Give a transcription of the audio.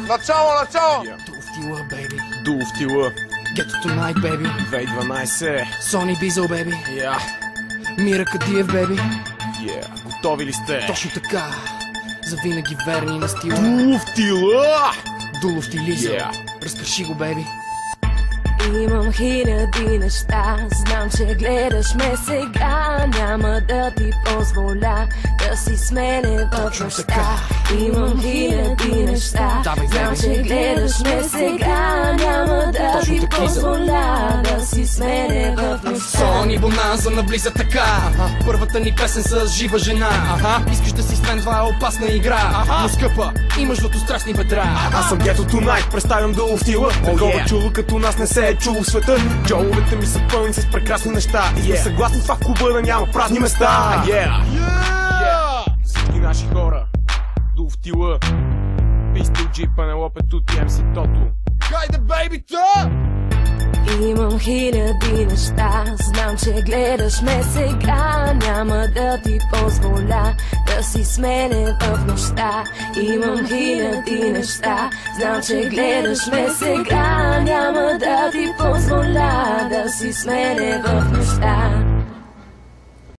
Начало! Дуфтила, бейби. Дуфтила. Get to tonight, baby. 2012. Сони Бизъл, бейби. Я. Мира Кадиев, бейби. Готови ли сте? Точно така. Завинаги верни на стила. Дуфтила! Дулов стилизъм. Разкърши го, бейби. Имам хиляди неща, знам, че гледаш ме сега. Няма да ти позволя да си с мене в нощта. Имам хиляди неща, знам, че гледаш ме сега. Няма да ти позволя да си с мене в нощта. Сони Бонанза навлиза така. Първата ни песен с жива жена. Искаш да си с мен, това е опасна игра. Но скъпа, имаш злато страстни бедра. Аз съм Get to Tonight, представям Дуфтила. Такова чуло като нас не се е чуло в света. Джоловете ми са пълни с прекрасни неща. И сме съгласни това в клуба да няма празни места. Всички наши хора. Дуфтила. Пистил Джи, Пенелопе, Тути, МС Тото. Хайде, бейбито! Имам хиляди неща, знам, че гледаш ме сега. Няма да ти позволя да си с мене в нощта. Имам хиляди неща, знам, че гледаш ме сега. Няма да ти позволя да си с мене в нощта.